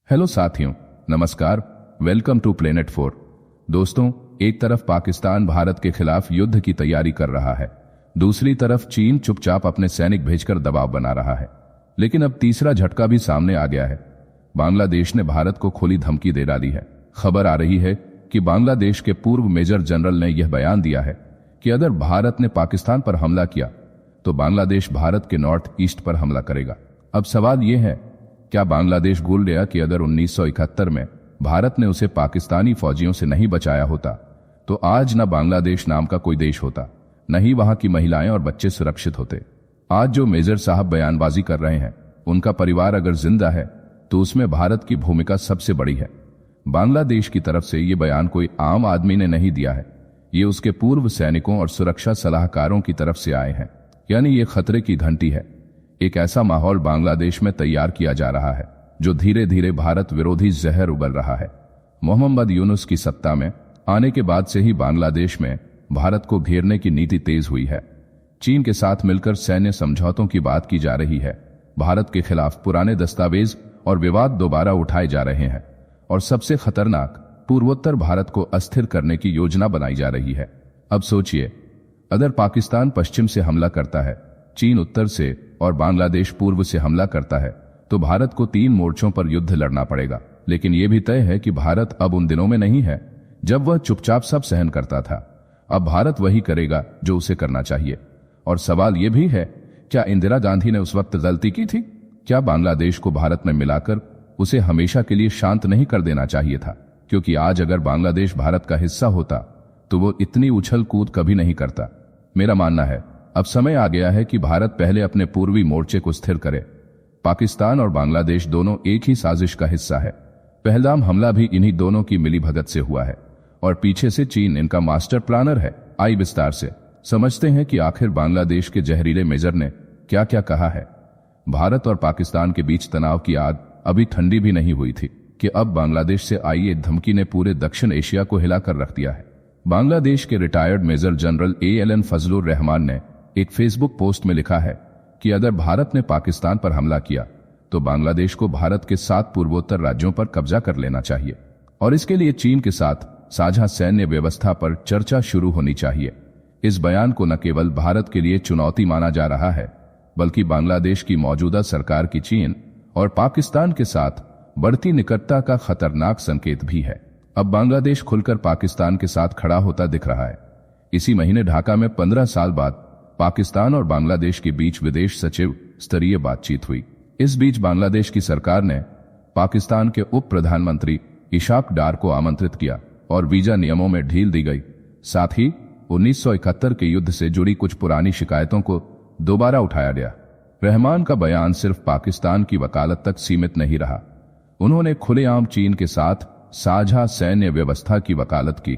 Hello साथियों, नमस्कार। Welcome to planet 4। दोस्तों, एक तरफ पाकिस्तान भारत के खिलाफ युद्ध की तैयारी कर रहा है, दूसरी तरफ चीन चुपचाप अपने सैनिक भेजकर दबाव बना रहा है। लेकिन अब तीसरा झटका भी सामने आ गया है। बांग्लादेश ने भारत को खुली धमकी दे डाली है। खबर आ रही है कि बांग्लादेश के पूर्व मेजर जनरल ने यह बयान दिया है कि अगर भारत ने पाकिस्तान पर हमला किया तो बांग्लादेश भारत के नॉर्थ ईस्ट पर हमला करेगा। अब सवाल यह है, क्या बांग्लादेश भूल गया कि अगर 1971 में भारत ने उसे पाकिस्तानी फौजियों से नहीं बचाया होता तो आज न बांग्लादेश नाम का कोई देश होता, न ही वहां की महिलाएं और बच्चे सुरक्षित होते। आज जो मेजर साहब बयानबाजी कर रहे हैं, उनका परिवार अगर जिंदा है तो उसमें भारत की भूमिका सबसे बड़ी है। बांग्लादेश की तरफ से ये बयान कोई आम आदमी ने नहीं दिया है, ये उसके पूर्व सैनिकों और सुरक्षा सलाहकारों की तरफ से आए हैं। यानी ये खतरे की घंटी है। एक ऐसा माहौल बांग्लादेश में तैयार किया जा रहा है जो धीरे धीरे भारत विरोधी जहर उगल रहा है। मोहम्मद यूनुस की सत्ता में आने के बाद से ही बांग्लादेश में भारत को घेरने की नीति तेज हुई है। चीन के साथ मिलकर सैन्य समझौतों की बात की जा रही है। भारत के खिलाफ पुराने दस्तावेज और विवाद दोबारा उठाए जा रहे हैं और सबसे खतरनाक, पूर्वोत्तर भारत को अस्थिर करने की योजना बनाई जा रही है। अब सोचिए, अगर पाकिस्तान पश्चिम से हमला करता है, चीन उत्तर से और बांग्लादेश पूर्व से हमला करता है तो भारत को 3 मोर्चों पर युद्ध लड़ना पड़ेगा। लेकिन यह भी तय है कि भारत अब उन दिनों में नहीं है जब वह चुपचाप सब सहन करता था। अब भारत वही करेगा जो उसे करना चाहिए। और सवाल यह भी है, क्या इंदिरा गांधी ने उस वक्त गलती की थी? क्या बांग्लादेश को भारत में मिलाकर उसे हमेशा के लिए शांत नहीं कर देना चाहिए था? क्योंकि आज अगर बांग्लादेश भारत का हिस्सा होता तो वो इतनी उछल कूद कभी नहीं करता। मेरा मानना है अब समय आ गया है कि भारत पहले अपने पूर्वी मोर्चे को स्थिर करे। पाकिस्तान और बांग्लादेश दोनों एक ही साजिश का हिस्सा है। पहलगाम हमला भी इन्हीं दोनों की मिलीभगत से हुआ है और पीछे से चीन इनका मास्टर प्लानर है। आई विस्तार से समझते हैं कि आखिर बांग्लादेश के जहरीले मेजर ने क्या क्या कहा है। भारत और पाकिस्तान के बीच तनाव की आग अभी ठंडी भी नहीं हुई थी कि अब बांग्लादेश से आई एक धमकी ने पूरे दक्षिण एशिया को हिलाकर रख दिया है। बांग्लादेश के retired major general ALN Fazlur Rahman ने एक फेसबुक पोस्ट में लिखा है कि अगर भारत ने पाकिस्तान पर हमला किया तो बांग्लादेश को भारत के 7 पूर्वोत्तर राज्यों पर कब्जा कर लेना चाहिए और इसके लिए चीन के साथ साझा सैन्य व्यवस्था पर चर्चा शुरू होनी चाहिए। इस बयान को न केवल भारत के लिए चुनौती माना जा रहा है, बल्कि बांग्लादेश की मौजूदा सरकार की चीन और पाकिस्तान के साथ बढ़ती निकटता का खतरनाक संकेत भी है। अब बांग्लादेश खुलकर पाकिस्तान के साथ खड़ा होता दिख रहा है। इसी महीने ढाका में 15 साल बाद पाकिस्तान और बांग्लादेश के बीच विदेश सचिव स्तरीय बातचीत हुई। इस बीच बांग्लादेश की सरकार ने पाकिस्तान के उप प्रधानमंत्री इशाक डार को आमंत्रित किया और वीजा नियमों में ढील दी गई। साथ ही 1971 के युद्ध से जुड़ी कुछ पुरानी शिकायतों को दोबारा उठाया गया। रहमान का बयान सिर्फ पाकिस्तान की वकालत तक सीमित नहीं रहा। उन्होंने खुलेआम चीन के साथ साझा सैन्य व्यवस्था की वकालत की।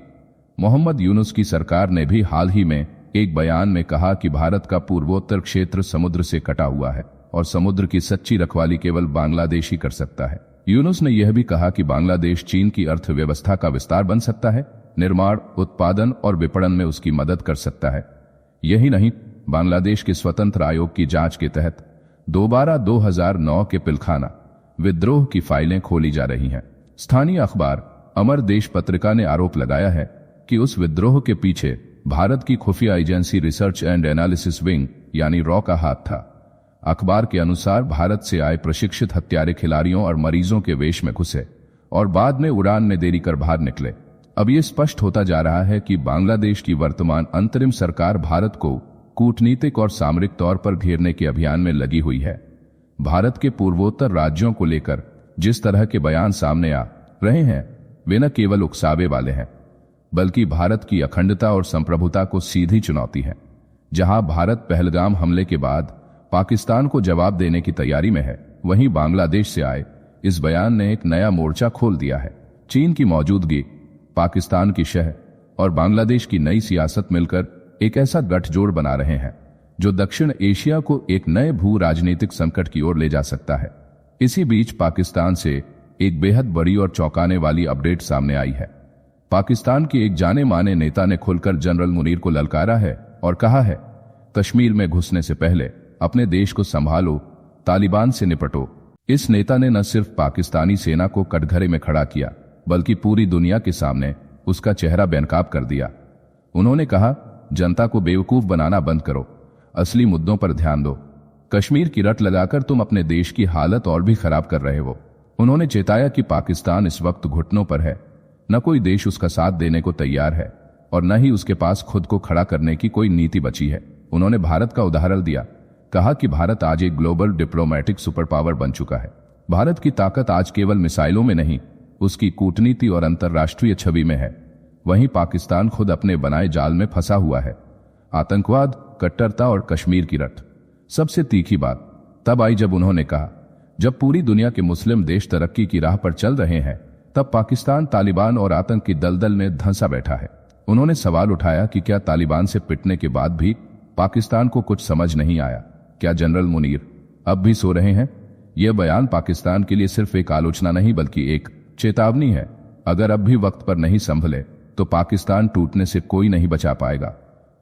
मोहम्मद यूनुस की सरकार ने भी हाल ही में एक बयान में कहा कि भारत का पूर्वोत्तर क्षेत्र समुद्र से कटा हुआ है और समुद्र की सच्ची रखवाली केवल बांग्लादेश ही कर सकता है। यूनुस ने यह भी कहा कि बांग्लादेश चीन की अर्थव्यवस्था का विस्तार बन सकता है, निर्माण, उत्पादन और विपणन में उसकी मदद कर सकता है। यही नहीं, बांग्लादेश के स्वतंत्र आयोग की जांच के तहत दोबारा 2009 के पिलखाना विद्रोह की फाइलें खोली जा रही हैं। स्थानीय अखबार अमर देश पत्रिका ने आरोप लगाया है कि उस विद्रोह के पीछे भारत की खुफिया agency research and analysis wing यानी रॉ का हाथ था। अखबार के अनुसार भारत से आए प्रशिक्षित हत्यारे खिलाड़ियों और मरीजों के वेश में घुसे और बाद में उड़ान में देरी कर बाहर निकले। अब यह स्पष्ट होता जा रहा है कि बांग्लादेश की वर्तमान अंतरिम सरकार भारत को कूटनीतिक और सामरिक तौर पर घेरने के अभियान में लगी हुई है। भारत के पूर्वोत्तर राज्यों को लेकर जिस तरह के बयान सामने आ रहे हैं, वे न केवल उकसावे वाले हैं, बल्कि भारत की अखंडता और संप्रभुता को सीधी चुनौती है। जहां भारत पहलगाम हमले के बाद पाकिस्तान को जवाब देने की तैयारी में है, वहीं बांग्लादेश से आए इस बयान ने एक नया मोर्चा खोल दिया है। चीन की मौजूदगी, पाकिस्तान की शह और बांग्लादेश की नई सियासत मिलकर एक ऐसा गठजोड़ बना रहे हैं जो दक्षिण एशिया को एक नए भू राजनीतिक संकट की ओर ले जा सकता है। इसी बीच पाकिस्तान से एक बेहद बड़ी और चौंकाने वाली अपडेट सामने आई है। पाकिस्तान के एक जाने माने नेता ने खुलकर जनरल मुनीर को ललकारा है और कहा है, कश्मीर में घुसने से पहले अपने देश को संभालो, तालिबान से निपटो। इस नेता ने न सिर्फ पाकिस्तानी सेना को कटघरे में खड़ा किया, बल्कि पूरी दुनिया के सामने उसका चेहरा बेनकाब कर दिया। उन्होंने कहा, जनता को बेवकूफ बनाना बंद करो, असली मुद्दों पर ध्यान दो। कश्मीर की रट लगाकर तुम अपने देश की हालत और भी खराब कर रहे हो। उन्होंने चेताया कि पाकिस्तान इस वक्त घुटनों पर है, न कोई देश उसका साथ देने को तैयार है और न ही उसके पास खुद को खड़ा करने की कोई नीति बची है। उन्होंने भारत का उदाहरण दिया, कहा कि भारत आज एक ग्लोबल डिप्लोमेटिक सुपर पावर बन चुका है। भारत की ताकत आज केवल मिसाइलों में नहीं, उसकी कूटनीति और अंतर्राष्ट्रीय छवि में है। वहीं पाकिस्तान खुद अपने बनाए जाल में फंसा हुआ है। आतंकवाद, कट्टरता और कश्मीर की रट। सबसे तीखी बात तब आई जब उन्होंने कहा, जब पूरी दुनिया के मुस्लिम देश तरक्की की राह पर चल रहे हैं, तब पाकिस्तान तालिबान और आतंक की दलदल में धंसा बैठा है। उन्होंने सवाल उठाया कि क्या तालिबान से पिटने के बाद भी पाकिस्तान को कुछ समझ नहीं आया? क्या जनरल मुनीर अब भी सो रहे हैं? यह बयान पाकिस्तान के लिए सिर्फ एक आलोचना नहीं, बल्कि एक चेतावनी है। अगर अब भी वक्त पर नहीं संभले तो पाकिस्तान टूटने से कोई नहीं बचा पाएगा।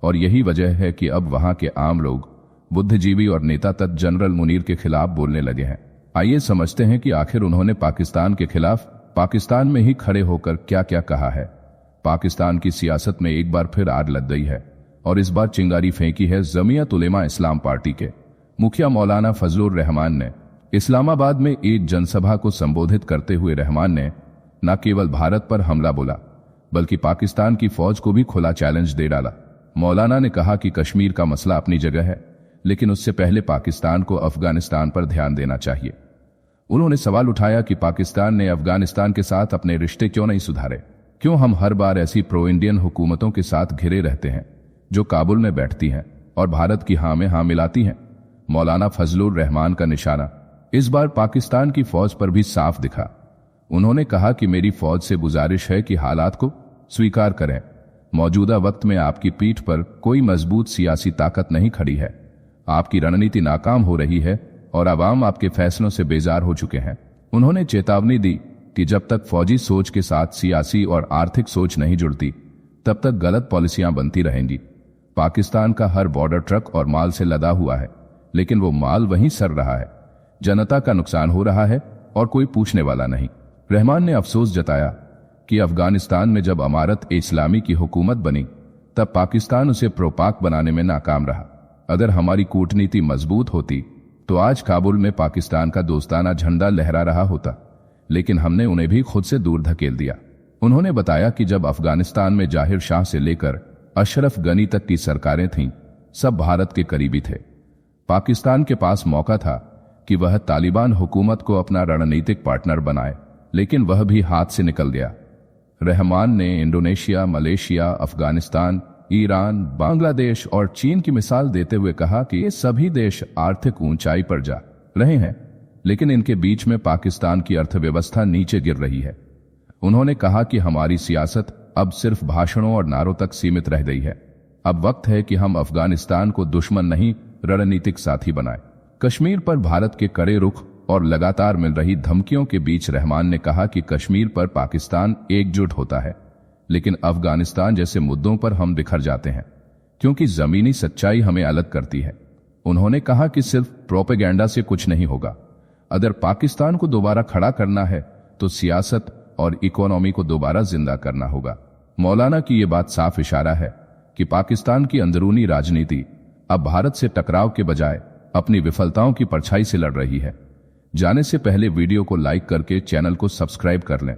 और यही वजह है कि अब वहां के आम लोग, बुद्धिजीवी और नेता तक जनरल मुनीर के खिलाफ बोलने लगे हैं। आइए समझते हैं कि आखिर उन्होंने पाकिस्तान के खिलाफ पाकिस्तान में ही खड़े होकर क्या क्या कहा है। पाकिस्तान की सियासत में एक बार फिर आग लग गई है और इस बार चिंगारी फेंकी है जमीयत उलेमा इस्लाम पार्टी के मुखिया मौलाना फजलुर रहमान ने। इस्लामाबाद में एक जनसभा को संबोधित करते हुए रहमान ने न केवल भारत पर हमला बोला, बल्कि पाकिस्तान की फौज को भी खुला चैलेंज दे डाला। मौलाना ने कहा कि कश्मीर का मसला अपनी जगह है, लेकिन उससे पहले पाकिस्तान को अफगानिस्तान पर ध्यान देना चाहिए। उन्होंने सवाल उठाया कि पाकिस्तान ने अफगानिस्तान के साथ अपने रिश्ते क्यों नहीं सुधारे? क्यों हम हर बार ऐसी प्रो इंडियन हुकूमतों के साथ घिरे रहते हैं जो काबुल में बैठती हैं और भारत की हाँ में हाँ मिलाती हैं? मौलाना फजलुर रहमान का निशाना इस बार पाकिस्तान की फौज पर भी साफ दिखा। उन्होंने कहा कि मेरी फौज से गुजारिश है कि हालात को स्वीकार करें। मौजूदा वक्त में आपकी पीठ पर कोई मजबूत सियासी ताकत नहीं खड़ी है। आपकी रणनीति नाकाम हो रही है और आवाम आपके फैसलों से बेजार हो चुके हैं। उन्होंने चेतावनी दी कि जब तक फौजी सोच के साथ सियासी और आर्थिक सोच नहीं जुड़ती, तब तक गलत पॉलिसियां बनती रहेंगी। पाकिस्तान का हर बॉर्डर ट्रक और माल से लदा हुआ है, लेकिन वो माल वहीं सड़ रहा है। जनता का नुकसान हो रहा है और कोई पूछने वाला नहीं। रहमान ने अफसोस जताया कि अफगानिस्तान में जब अमारत इस्लामी की हुकूमत बनी, तब पाकिस्तान उसे प्रोपाक बनाने में नाकाम रहा। अगर हमारी कूटनीति मजबूत होती तो आज काबुल में पाकिस्तान का दोस्ताना झंडा लहरा रहा होता, लेकिन हमने उन्हें भी खुद से दूर धकेल दिया। उन्होंने बताया कि जब अफगानिस्तान में जाहिर शाह से लेकर अशरफ गनी तक की सरकारें थीं, सब भारत के करीबी थे। पाकिस्तान के पास मौका था कि वह तालिबान हुकूमत को अपना रणनीतिक पार्टनर बनाए, लेकिन वह भी हाथ से निकल गया। रहमान ने Indonesia, Malaysia, Afghanistan, Iran, Bangladesh और चीन की मिसाल देते हुए कहा कि ये सभी देश आर्थिक ऊंचाई पर जा रहे हैं, लेकिन इनके बीच में पाकिस्तान की अर्थव्यवस्था नीचे गिर रही है। उन्होंने कहा कि हमारी सियासत अब सिर्फ भाषणों और नारों तक सीमित रह गई है। अब वक्त है कि हम अफगानिस्तान को दुश्मन नहीं, रणनीतिक साथी बनाएं। कश्मीर पर भारत के कड़े रुख और लगातार मिल रही धमकियों के बीच रहमान ने कहा कि कश्मीर पर पाकिस्तान एकजुट होता है, लेकिन अफगानिस्तान जैसे मुद्दों पर हम बिखर जाते हैं, क्योंकि जमीनी सच्चाई हमें अलग करती है। उन्होंने कहा कि सिर्फ प्रोपेगेंडा से कुछ नहीं होगा। अगर पाकिस्तान को दोबारा खड़ा करना है तो सियासत और इकोनॉमी को दोबारा जिंदा करना होगा। मौलाना की यह बात साफ इशारा है कि पाकिस्तान की अंदरूनी राजनीति अब भारत से टकराव के बजाय अपनी विफलताओं की परछाई से लड़ रही है। जाने से पहले वीडियो को लाइक करके चैनल को सब्सक्राइब कर लें।